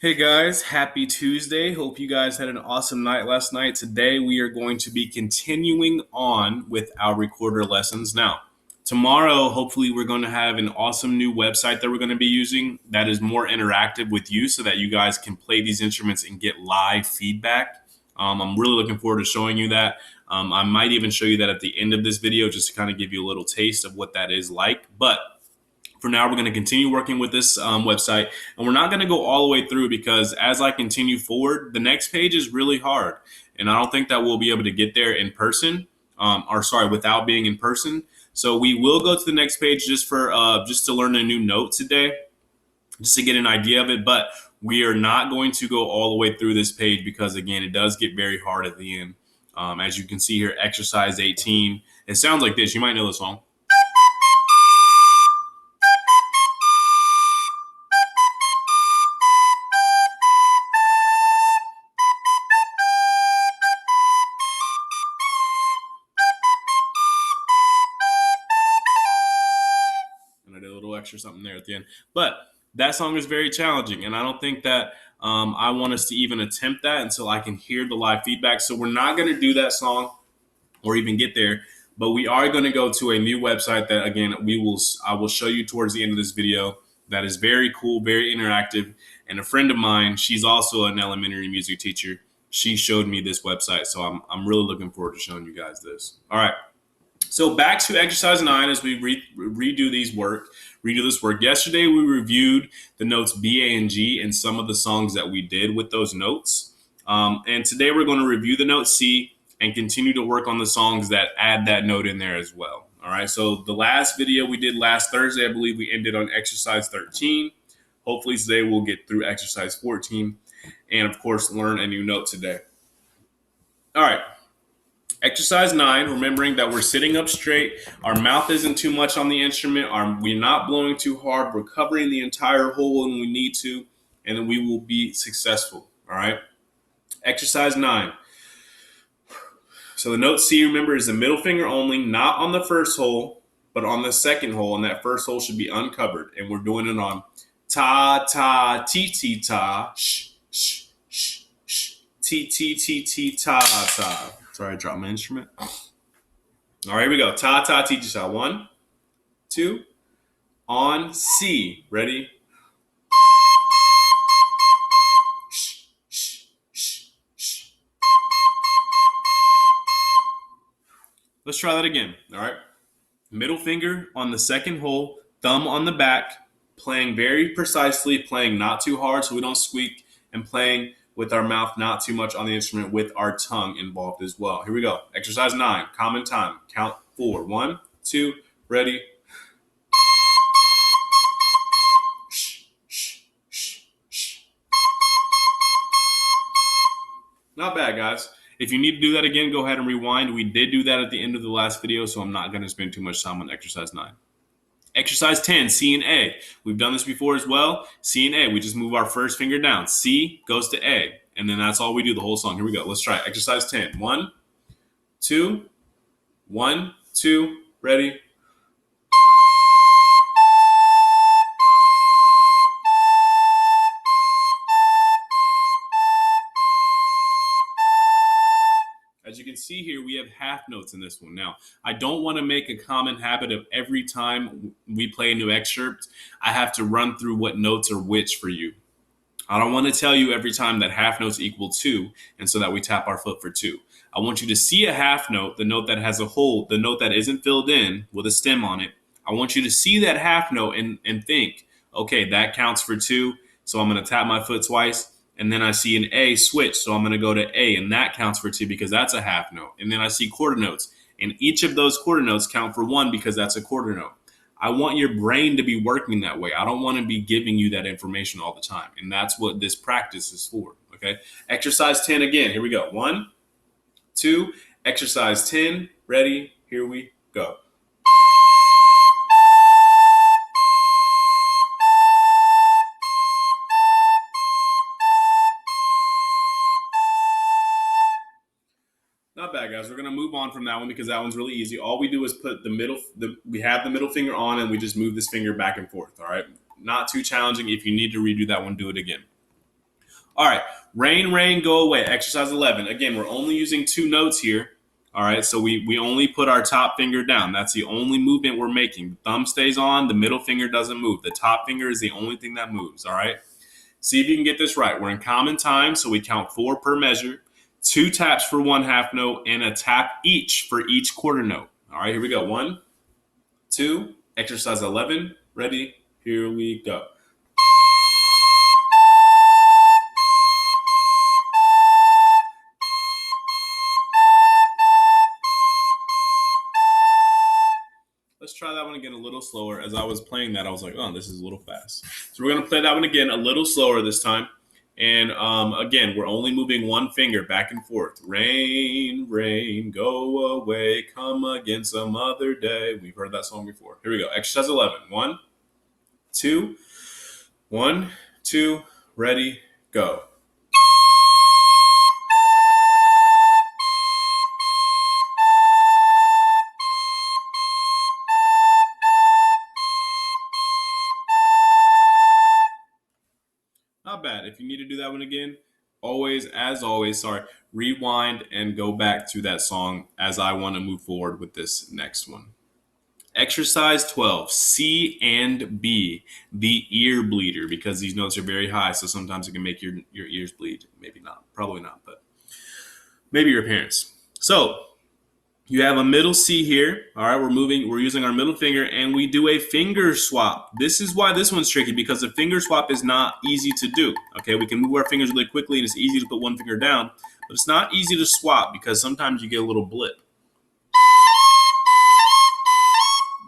Hey guys, happy Tuesday. Hope you guys had an awesome night last night. Today we are going to be continuing on with our recorder lessons. Now, tomorrow, hopefully, we're going to have an awesome new website that we're going to be using that is more interactive with you so that you guys can play these instruments and get live feedback. I'm really looking forward to showing you that. I might even show you that at the end of this video just to kind of give you a little taste of what that is like. But for now, we're going to continue working with this website, and we're not going to go all the way through because as I continue forward, the next page is really hard, and I don't think that we'll be able to get there in person, without being in person. So we will go to the next page just to learn a new note today, just to get an idea of it. But we are not going to go all the way through this page because again, it does get very hard at the end. As you can see here, exercise 18. It sounds like this. You might know the song. And I did a little extra something there at the end. But that song is very challenging, and I don't think that I want us to even attempt that until I can hear the live feedback. So we're not going to do that song or even get there, but we are going to go to a new website that again I will show you towards the end of this video. That is very cool, very interactive, and a friend of mine, she's also an elementary music teacher. She showed me this website, so I'm really looking forward to showing you guys this. All right. So back to exercise 9 as we redo this work. Yesterday we reviewed the notes B, A, and G and some of the songs that we did with those notes. And today we're going to review the note C and continue to work on the songs that add that note in there as well. All right. So the last video we did last Thursday, I believe we ended on exercise 13. Hopefully today we'll get through exercise 14 and of course learn a new note today. All right. Exercise 9, remembering that we're sitting up straight. Our mouth isn't too much on the instrument. We're not blowing too hard. We're covering the entire hole when we need to, and then we will be successful. All right. Exercise 9. So the note C, remember, is the middle finger only, not on the first hole, but on the second hole. And that first hole should be uncovered. And we're doing it on ta, ta, ti, ti, ta, sh, sh, sh, sh, ti, ti, ti, ti, ta, ta. Sorry, I dropped my instrument. All right, here we go. Ta, ta, ti, ti, ta. 1, 2, on C. Ready? Shh, shh, shh, shh. Let's try that again. All right. Middle finger on the second hole, thumb on the back, playing very precisely, playing not too hard so we don't squeak, and playing with our mouth not too much on the instrument with our tongue involved as well. Here we go. Exercise 9, common time. Count 4. 1, 2, ready. Shh, shh, shh, shh. Not bad, guys. If you need to do that again, go ahead and rewind. We did do that at the end of the last video, so I'm not going to spend too much time on exercise 9. Exercise 10, C and A. We've done this before as well. C and A, we just move our first finger down. C goes to A, and then that's all we do the whole song. Here we go. Let's try it. Exercise 10. 1, 2, 1, 2, ready. As you can see here, we have half notes in this one. Now, I don't want to make a common habit of every time we play a new excerpt, I have to run through what notes are which for you. I don't want to tell you every time that half notes equal 2, and so that we tap our foot for 2. I want you to see a half note, the note that has a hole, the note that isn't filled in with a stem on it. I want you to see that half note and think, okay, that counts for 2, so I'm going to tap my foot twice. And then I see an A switch, so I'm going to go to A, and that counts for 2 because that's a half note. And then I see quarter notes, and each of those quarter notes count for 1 because that's a quarter note. I want your brain to be working that way. I don't want to be giving you that information all the time, and that's what this practice is for, okay? Exercise 10 again. Here we go. 1, 2, exercise 10. Ready? Here we go. Not bad, guys. We're going to move on from that one because that one's really easy. All we do is put we have the middle finger on and we just move this finger back and forth, all right? Not too challenging. If you need to redo that one, do it again. All right. Rain, rain, go away. Exercise 11. Again, we're only using 2 notes here. All right. So we only put our top finger down. That's the only movement we're making. The thumb stays on. The middle finger doesn't move. The top finger is the only thing that moves. All right. See if you can get this right. We're in common time, so we count 4 per measure, 2 taps for 1 half note, and a tap each for each quarter note. All right, here we go. 1, 2, exercise 11. Ready? Here we go. Let's try that one again a little slower. As I was playing that, I was like, oh, this is a little fast. So we're going to play that one again a little slower this time. And again, we're only moving 1 finger back and forth. Rain, rain, go away, come again some other day. We've heard that song before. Here we go. Exercise 11. 1, 2, 1, 2, ready, go. Not bad. If you need to do that one again, as always, rewind and go back to that song as I want to move forward with this next one. Exercise 12, C and B, the ear bleeder, because these notes are very high, so sometimes it can make your ears bleed. Maybe not, probably not, but maybe your parents. So you have a middle C here. All right, we're using our middle finger, and we do a finger swap. This is why this one's tricky, because the finger swap is not easy to do. Okay, we can move our fingers really quickly, and it's easy to put 1 finger down, but it's not easy to swap because sometimes you get a little blip.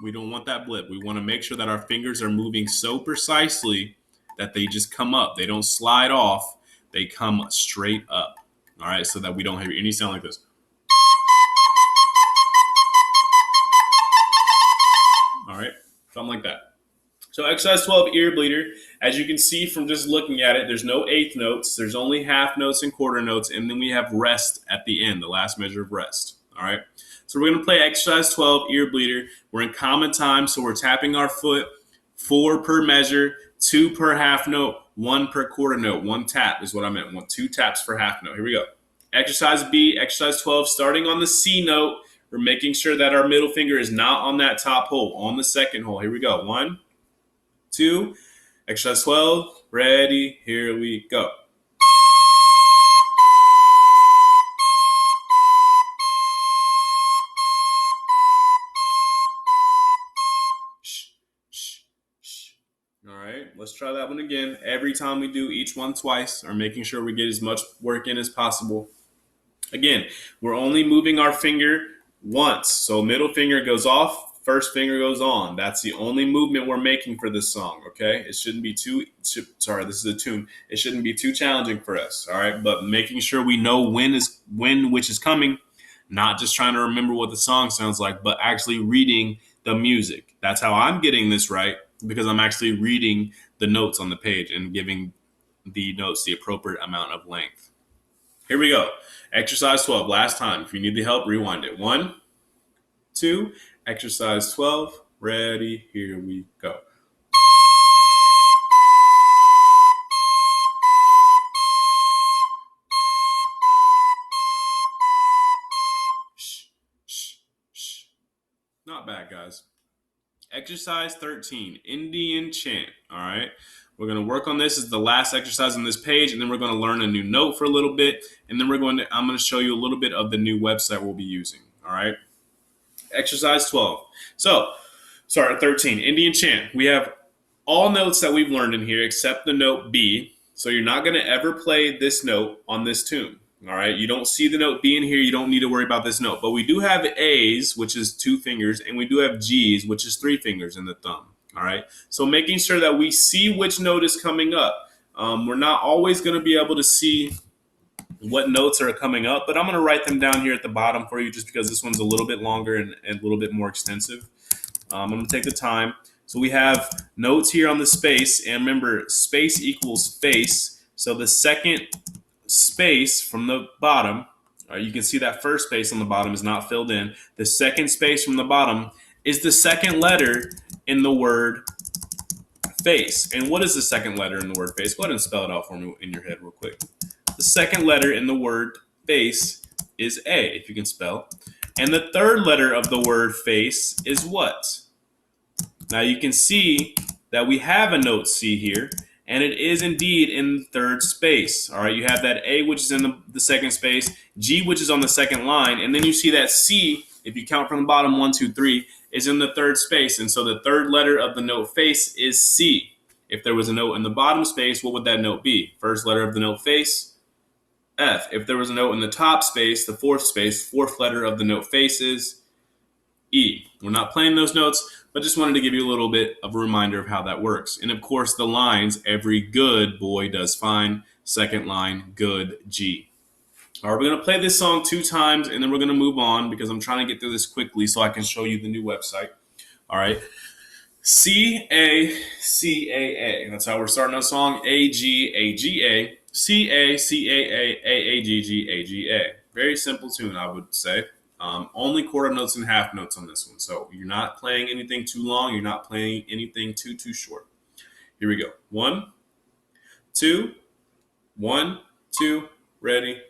We don't want that blip. We want to make sure that our fingers are moving so precisely that they just come up. They don't slide off. They come straight up. All right, so that we don't hear any sound like this. All right, something like that. So exercise 12, ear bleeder. As you can see from just looking at it, there's no eighth notes. There's only half notes and quarter notes, and then we have rest at the end, the last measure of rest. All right, so we're going to play exercise 12, ear bleeder. We're in common time, so we're tapping our foot, 4 per measure, 2 per half note, 1 per quarter note. 1 tap is what I meant. 2 taps per half note. Here we go. Exercise B, exercise 12, starting on the C note. We're making sure that our middle finger is not on that top hole, on the second hole. Here we go. 1, 2, exercise 12, ready, here we go. All right, let's try that one again. Every time we do each one twice, or making sure we get as much work in as possible. Again, we're only moving our finger once. So middle finger goes off, first finger goes on. That's the only movement we're making for this song, okay? It shouldn't be this is a tune. It shouldn't be too challenging for us, all right? But making sure we know when which is coming, not just trying to remember what the song sounds like, but actually reading the music. That's how I'm getting this right, because I'm actually reading the notes on the page and giving the notes the appropriate amount of length. Here we go. Exercise 12, last time. If you need the help, rewind it. 1, 2, exercise 12, ready, here we go. Shh, shh, shh. Not bad, guys. Exercise 13, Indian chant, all right? We're going to work on this as the last exercise on this page, and then we're going to learn a new note for a little bit, and then I'm going to show you a little bit of the new website we'll be using, all right? Exercise 12. 13, Indian chant. We have all notes that we've learned in here except the note B, so you're not going to ever play this note on this tune. All right, you don't see the note B in here. You don't need to worry about this note. But we do have A's, which is 2 fingers, and we do have G's, which is 3 fingers in the thumb. All right, so making sure that we see which note is coming up. We're not always going to be able to see what notes are coming up, but I'm going to write them down here at the bottom for you just because this one's a little bit longer and a little bit more extensive. I'm going to take the time. So we have notes here on the space, and remember, space equals face. So the second space from the bottom, you can see that first space on the bottom is not filled in. The second space from the bottom is the second letter in the word face. And what is the second letter in the word face? Go ahead and spell it out for me in your head real quick. The second letter in the word face is A, if you can spell. And the third letter of the word face is what? Now you can see that we have a note C here, and it is indeed in the third space. All right, you have that A, which is in the second space, G, which is on the second line, and then you see that C, if you count from the bottom, 1, 2, 3, is in the third space. And so the third letter of the note face is C. If there was a note in the bottom space, what would that note be? First letter of the note face, F. If there was a note in the top space, the fourth space, fourth letter of the note face is E. We're not playing those notes, but just wanted to give you a little bit of a reminder of how that works. And of course, the lines, every good boy does fine. Second line, good G. All right, we're going to play this song 2 times, and then we're going to move on because I'm trying to get through this quickly so I can show you the new website. All right. C-A-C-A-A. That's how we're starting our song. A-G-A-G-A. C-A-C-A-A-A-G-G-A-G-A. Very simple tune, I would say. Only quarter notes and half notes on this one. So you're not playing anything too long. You're not playing anything too short. Here we go. 1, 2, 1, 2, ready.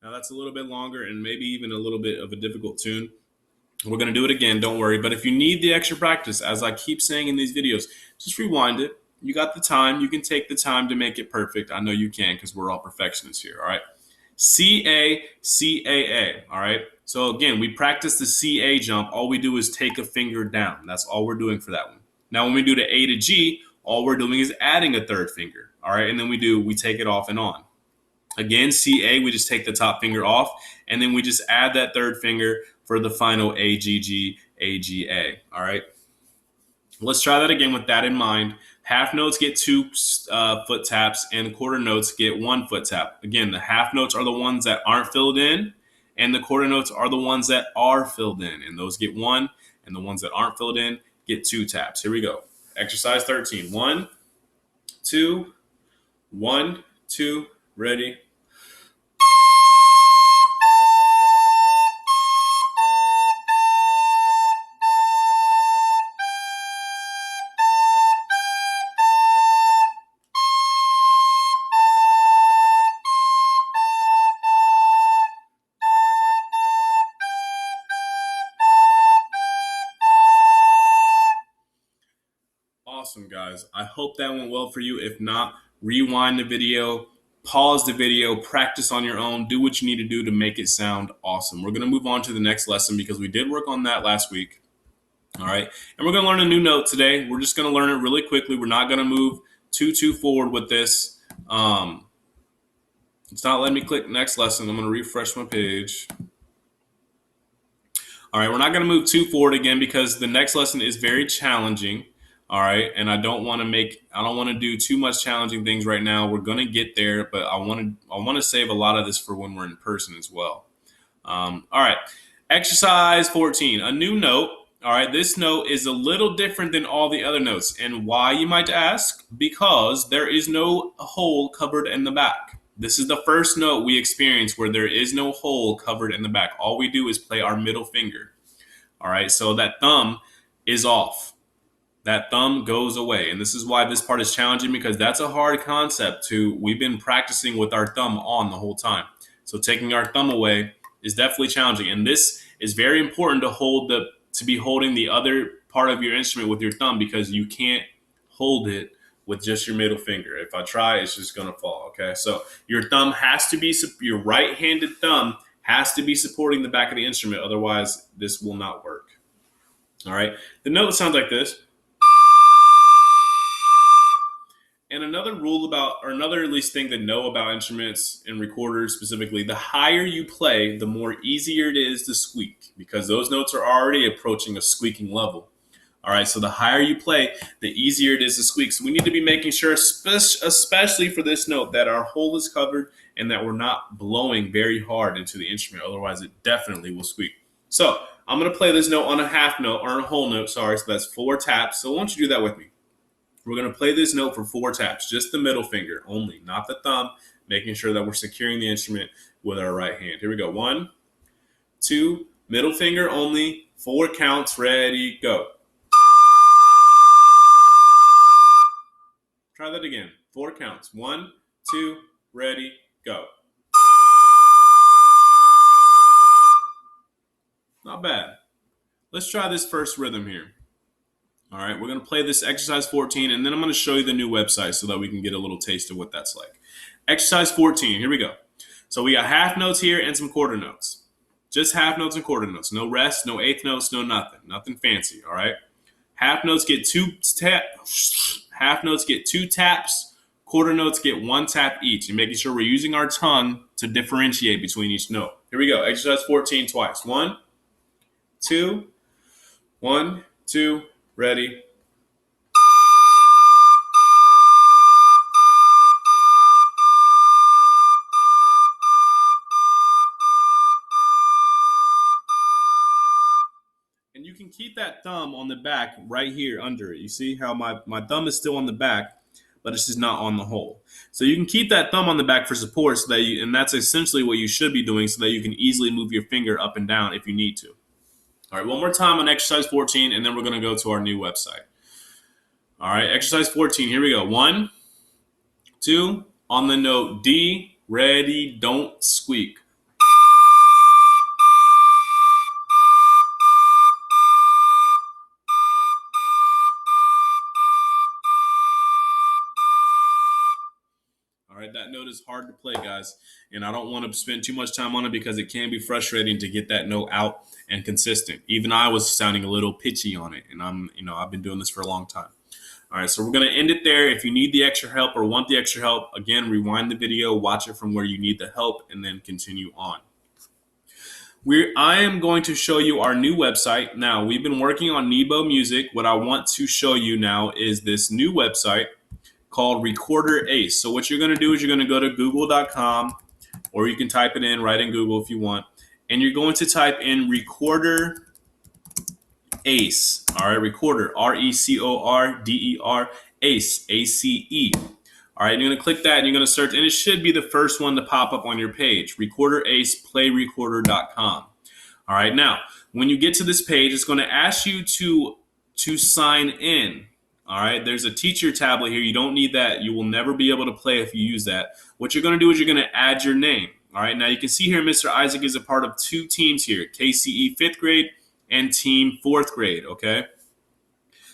Now that's a little bit longer and maybe even a little bit of a difficult tune. We're going to do it again, don't worry. But if you need the extra practice, as I keep saying in these videos, just rewind it. You got the time. You can take the time to make it perfect. I know you can because we're all perfectionists here, all right? C-A-C-A-A, all right? So again, we practice the C-A jump. All we do is take a finger down. That's all we're doing for that one. Now when we do the A to G, all we're doing is adding a third finger, all right? And then we take it off and on. Again, C-A, we just take the top finger off, and then we just add that third finger for the final A-G-G-A-G-A, all right? Let's try that again with that in mind. Half notes get 2 foot taps, and quarter notes get 1 foot tap. Again, the half notes are the ones that aren't filled in, and the quarter notes are the ones that are filled in, and those get 1, and the ones that aren't filled in get 2 taps. Here we go. Exercise 13. 1, 2, 1, 2, ready. Awesome, guys. I hope that went well for you. If not, rewind the video, pause the video, practice on your own, do what you need to do to make it sound awesome. We're going to move on to the next lesson because we did work on that last week. All right. And we're going to learn a new note today. We're just going to learn it really quickly. We're not going to move too forward with this. It's not letting me click next lesson. I'm going to refresh my page. All right. We're not going to move too forward again because the next lesson is very challenging. All right. And I don't want to do too much challenging things right now. We're going to get there, but I want to save a lot of this for when we're in person as well. All right. Exercise 14, a new note. All right. This note is a little different than all the other notes. And why, you might ask? Because there is no hole covered in the back. This is the first note we experience where there is no hole covered in the back. All we do is play our middle finger. All right. So that thumb is off. That thumb goes away. And this is why this part is challenging, because that's a hard concept we've been practicing with our thumb on the whole time. So taking our thumb away is definitely challenging. And this is very important to be holding the other part of your instrument with your thumb, because you can't hold it with just your middle finger. If I try, it's just going to fall. Okay. So your right-handed thumb has to be supporting the back of the instrument. Otherwise this will not work. All right. The note sounds like this. And another at least thing to know about instruments and recorders specifically, the higher you play, the more easier it is to squeak, because those notes are already approaching a squeaking level. All right, so the higher you play, the easier it is to squeak. So we need to be making sure, especially for this note, that our hole is covered and that we're not blowing very hard into the instrument. Otherwise, it definitely will squeak. So I'm going to play this note on a half note, or a whole note, sorry. So that's 4 taps. So why don't you do that with me? We're going to play this note for 4 taps, just the middle finger only, not the thumb, making sure that we're securing the instrument with our right hand. Here we go. 1, 2, middle finger only, 4 counts, ready, go. Try that again. 4 counts. 1, 2, ready, go. Not bad. Let's try this first rhythm here. All right, we're going to play this exercise 14, and then I'm going to show you the new website so that we can get a little taste of what that's like. Exercise 14, here we go. So we got half notes here and some quarter notes. Just half notes and quarter notes. No rest, no eighth notes, no nothing. Nothing fancy, all right? Half notes get 2 taps. Quarter notes get 1 tap each, and making sure we're using our tongue to differentiate between each note. Here we go. Exercise 14 twice. 1, 2, 1, 2, ready. And you can keep that thumb on the back right here under it. You see how my thumb is still on the back, but it's just not on the hole. So you can keep that thumb on the back for support, so that and that's essentially what you should be doing, so that you can easily move your finger up and down if you need to. All right, one more time on exercise 14, and then we're going to go to our new website. All right, exercise 14, here we go. 1, 2, on the note D, ready, don't squeak. All right, that note is hard to play, guys, and I don't want to spend too much time on it because it can be frustrating to get that note out and consistent. Even I was sounding a little pitchy on it, and I've been doing this for a long time. All right, so we're going to end it there. If you need the extra help or want the extra help, again, rewind the video, watch it from where you need the help, and then continue on. I am going to show you our new website. Now, we've been working on Nebo Music. What I want to show you now is this new website called Recorder Ace. So what you're going to do is you're going to go to google.com, or you can type it in right in Google if you want, and you're going to type in Recorder Ace. All right, Recorder, RECORDER, Ace, ACE. All right, you're going to click that and you're going to search, and it should be the first one to pop up on your page, Recorder Ace, playrecorder.com. All right, now when you get to this page, it's going to ask you to sign in. All right, there's a teacher tablet here. You don't need that. You will never be able to play if you use that. What you're going to do is you're going to add your name. All right, now you can see here Mr. Isaac is a part of 2 teams here, KCE 5th grade and team 4th grade, okay?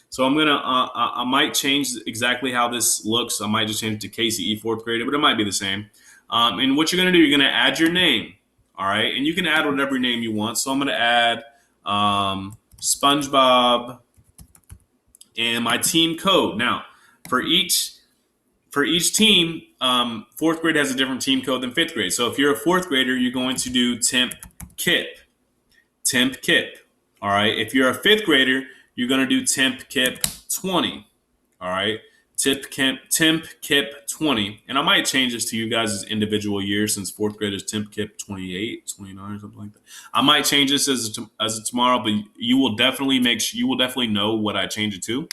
So I might change exactly how this looks. I might just change it to KCE 4th grade, but it might be the same. And what you're going to do, you're going to add your name, all right? And you can add whatever name you want. So I'm going to add SpongeBob and my team code. Now, for each team, 4th grade has a different team code than 5th grade. So if you're a 4th grader, you're going to do Temp Kip. All right. If you're a 5th grader, you're going to do Temp Kip 20. All right. Temp Kip 20. And I might change this to you guys' individual years, since 4th grade is Temp Kip 28, 29, something like that. I might change this as of tomorrow, but you will definitely know what I change it to.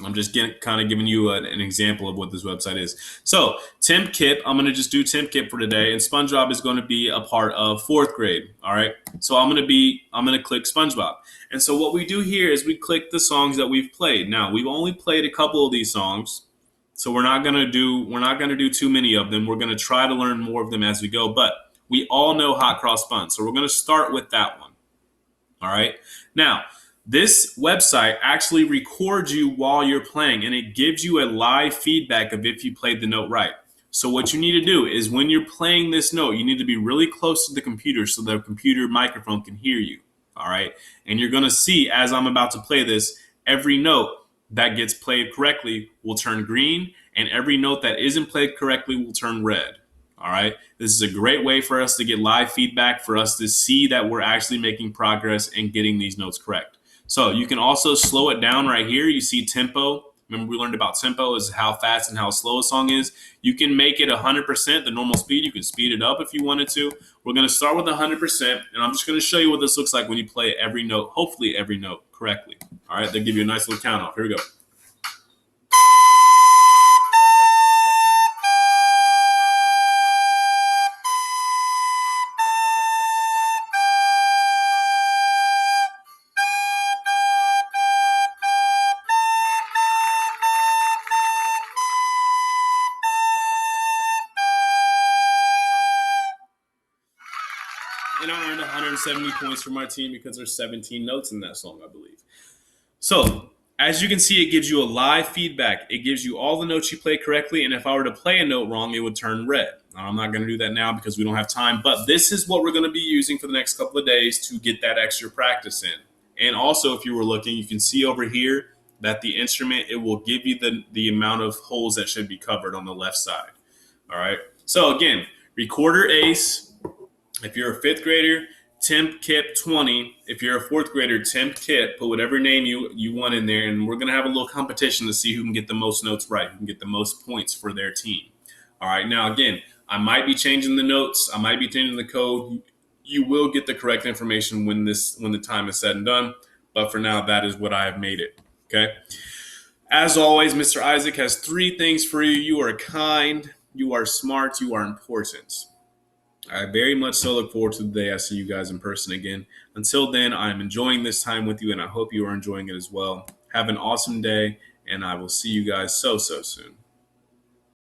I'm just kind of giving you an example of what this website is. So Temp Kip, I'm going to just do Temp Kip for today, and SpongeBob is going to be a part of 4th grade. All right. So I'm going to click SpongeBob. And so what we do here is we click the songs that we've played. Now, we've only played a couple of these songs, so we're not going to do too many of them. We're going to try to learn more of them as we go, but we all know Hot Cross Bun. So we're going to start with that one. All right. Now, this website actually records you while you're playing, and it gives you a live feedback of if you played the note right. So what you need to do is when you're playing this note, you need to be really close to the computer so the computer microphone can hear you. All right. And you're going to see, as I'm about to play this, every note that gets played correctly will turn green, and every note that isn't played correctly will turn red. All right. This is a great way for us to get live feedback, for us to see that we're actually making progress and getting these notes correct. So you can also slow it down right here. You see tempo, Remember, we learned about tempo is how fast and how slow a song is. You can make it 100%, the normal speed. You can speed it up if you wanted to. We're going to start with 100%, and I'm just going to show you what this looks like when you play every note, hopefully every note correctly. All right, they'll give you a nice little count off. Here we go. And I earned 170 points for my team because there's 17 notes in that song, I believe. So, as you can see, it gives you a live feedback. It gives you all the notes you play correctly, and if I were to play a note wrong, it would turn red. Now, I'm not going to do that now because we don't have time, but this is what we're going to be using for the next couple of days to get that extra practice in. And also, if you were looking, you can see over here that the instrument, it will give you the amount of holes that should be covered on the left side. All right. So again, recorder ace. If you're a fifth grader, temp kip 20. If you're a fourth grader, temp kip. Put whatever name you want in there, and we're going to have a little competition to see who can get the most notes right, who can get the most points for their team. All right. Now, again, I might be changing the notes. I might be changing the code. You will get the correct information when the time is said and done. But for now, that is what I have made it. Okay. As always, Mr. Isaac has 3 things for you. You are kind, you are smart, you are important. I very much so look forward to the day I see you guys in person again. Until then, I'm enjoying this time with you, and I hope you are enjoying it as well. Have an awesome day, and I will see you guys so soon.